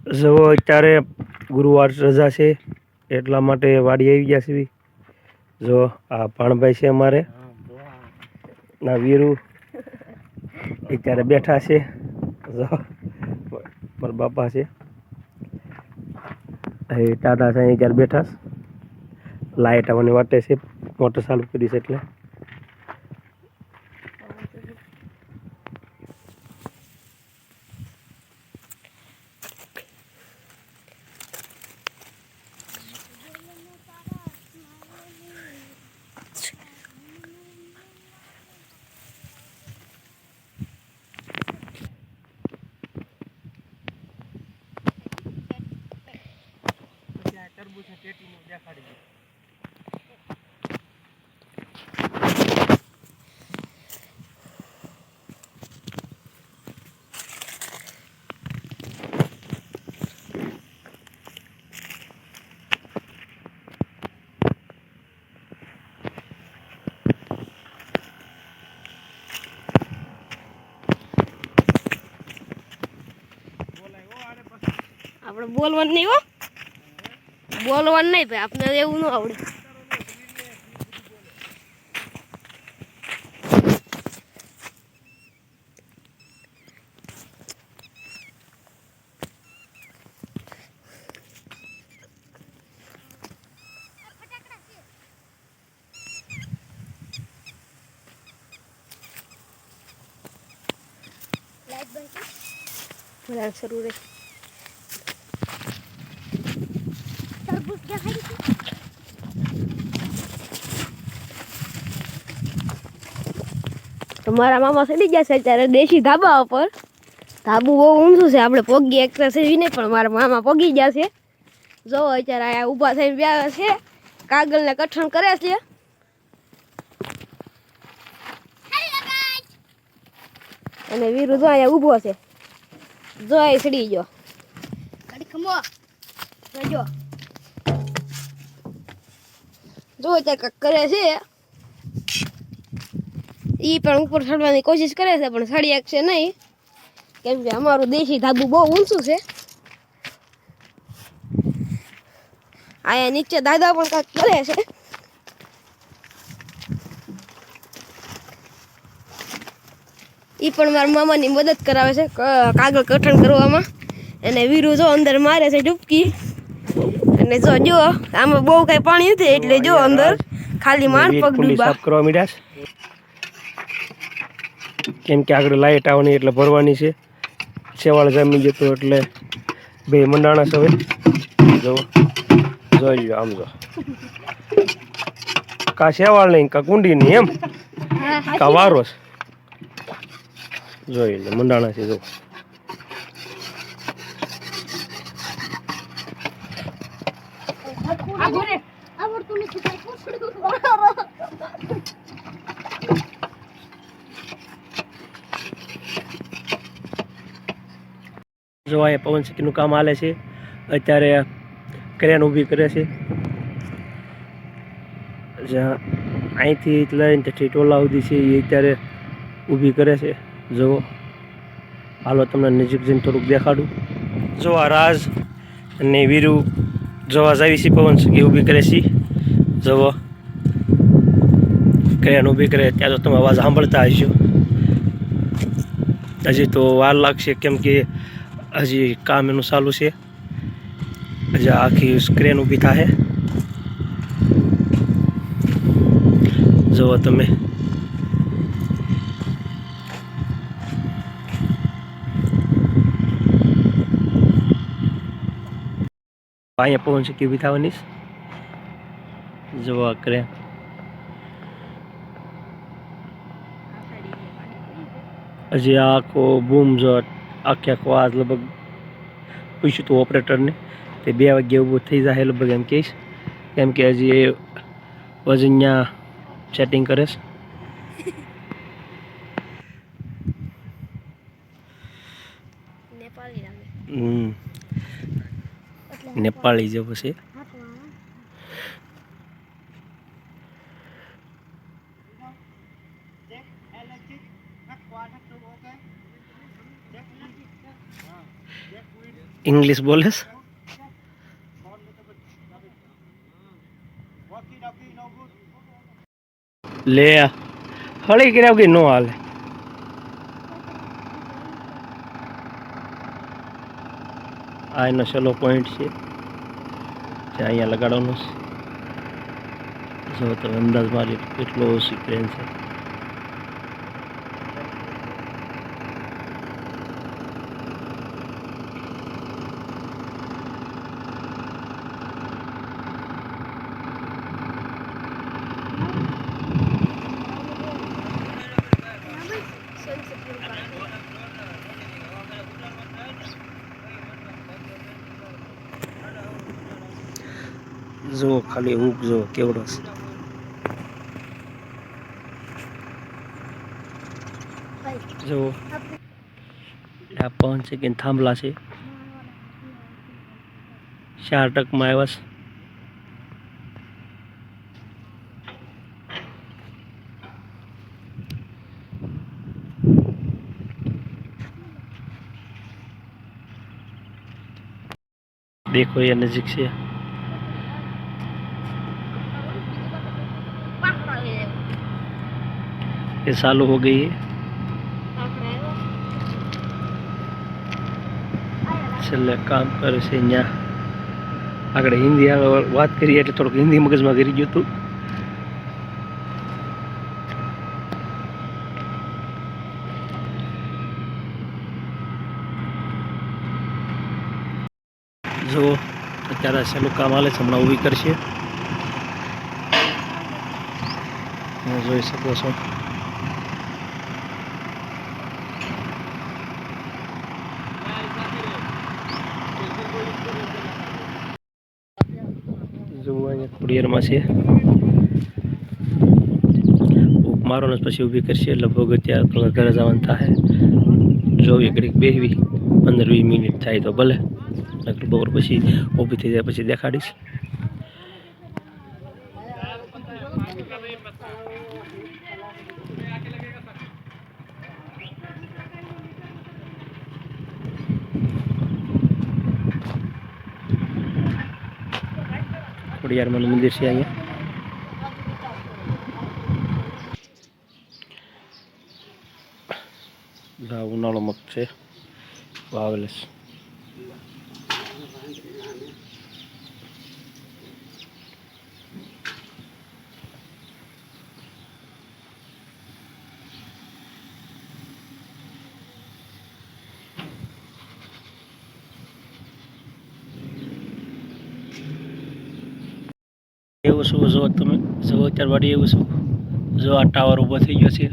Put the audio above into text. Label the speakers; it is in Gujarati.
Speaker 1: જો અત્યારે ગુરુવાર રજા છે એટલા માટે વાડી આવી ગયા છે. જો આ ભાણભાઈ છે અમારે ના વીરુ અત્યારે બેઠા છે. જો મારા બાપા છે એ ટાટા છે અત્યારે બેઠા. લાઈટ આવવાની વાટે છે, મોટર ચાલુ કરી છે એટલે.
Speaker 2: આપણે બોલવાનું નહીં, હો બોલવાનું નહીં ભાઈ, આપણે એવું ન આવડે. લાઈટ બંધ કર. શરૂ રે. તરબૂચ દેખાડી છે. તમારા મામા ચડી ગયા છે અત્યારે દેશી ધાબા ઉપર. ધાબુ બહુ ઊંચું છે, આપણે પગી એક્સરસાઇઝ નહીં, પણ મારા મામા પગી ગયા છે. જો અત્યારે અહીંયા ઊભા થઈને બેઠા છે, કાગળને કઠણ કરે છે. અને વીરુ જો અહીંયા ઊભો છે. જો એ ચડી ગયો. જો અત્યારે કરે છે. ઈ પણ ઉપર ચડવાની કોશિશ કરે છે, પણ ચડી શકશે નહીં, કેમ કે અમારું દેશી ધાબુ બહુ ઊંચું છે. આયા નીચે દાદા પણ કાંઈક કરે છે. ઈ પણ મારા મામાની મદદ કરાવે છે કાગળ કઠણ કરવામાં. અને વીરુ જો અંદર મારે છે ડૂબકી. અને જો આમાં બહુ કઈ પાણી નથી, એટલે જો અંદર ખાલી માર પગ ડૂબા
Speaker 1: કરવા મીડ્યા. કેમ કે આગળ લાઈટ આવવાની એટલે ભરવાની છે. શેવાળ જામી જતો એટલે બે મંડાણા છે. હવે જો જોઈ લો, આમ જો કા શેવાળ નહીં, કા કુંડી નહીં, એમ કા વારો જોઈ લો મંડાણા છે. જો જો આ પવન ચક્કીનું કામ હાલે છે. અત્યારે ક્રેન ઊભી કરે છે. જ્યાં અહીંથી લઈને તેથી ટોલા સુધી છે એ અત્યારે ઊભી કરે છે. જુઓ, હાલો તમને નજીક જઈને થોડુંક દેખાડું. જો આ રાજ અને વીરુ જોવા જાવી છે, પવન ચક્કી ઊભી કરે છે. જુઓ ક્રેન ઊભી કરે ત્યાં તો તમે અવાજ સાંભળતા હશો. હજી તો વાર લાગશે, કેમ કે હજી કામ એનું ચાલુ છે. હજી આખી ક્રેન ઊભી થાય. જુઓ તમે, અહીંયા પવન ચક્કી ઊભી થવાની. જુઓ ક્રેન. હજી આખો બૂમ જો આખો આજ લગભગ પૂછ્યું હતું ઓપરેટરને, તે 2 વાગ્યે ઊભું થઈ જાય લગભગ એમ કહીશ, કેમ કે હજી એ વજન ત્યાં સેટિંગ કરે છે. નેપાળી જેવું છે. इंग्लिश बोलेस ले आ हળી કર્યા વગર નો હાલે આ એનો છેલ્લો પોઈન્ટ છે જે અહીંયા લગાડવાનો છે જો તમે અંદાજ મારી કેટલો ઓછી ક્રેન છે જો ખાલી હુક જો કેવડો છે જો આ 5 સેકન્ડ થાંભલા છે 4 ટકમાં આવ્યા છે देखो ये नज़दीक से ये चालू हो गई है છેલ્લે કામ કરે છે અહીંયા આગળ હિન્દી વાત કરીએ એટલે થોડુંક હિન્દી મગજમાં કરી ગયું હતું જો અત્યારે છેલ્લું કામ હાલે છે હમણાં ઊભી કરશે તમે જોઈ શકો છો જો અહીંયા કુરિયરમાં છે મારો ને પછી ઊભી કરશે લગભગ અત્યારે થોડા ઘરે જવાનું થાય જોવી ઘડીક બેહવી 15-20 મિનિટ થાય તો ભલે નકર બપોર પછી ઊભી થઈ જાય પછી દેખાડીશ ખોડિયારમાં મંદિર છે અહીંયા ઉનાળો મગ છે વાવેલ છે એવું શું જો તમે જો અત્યારે વાડી એવું શું જો આ ટાવર ઊભો થઈ ગયો છે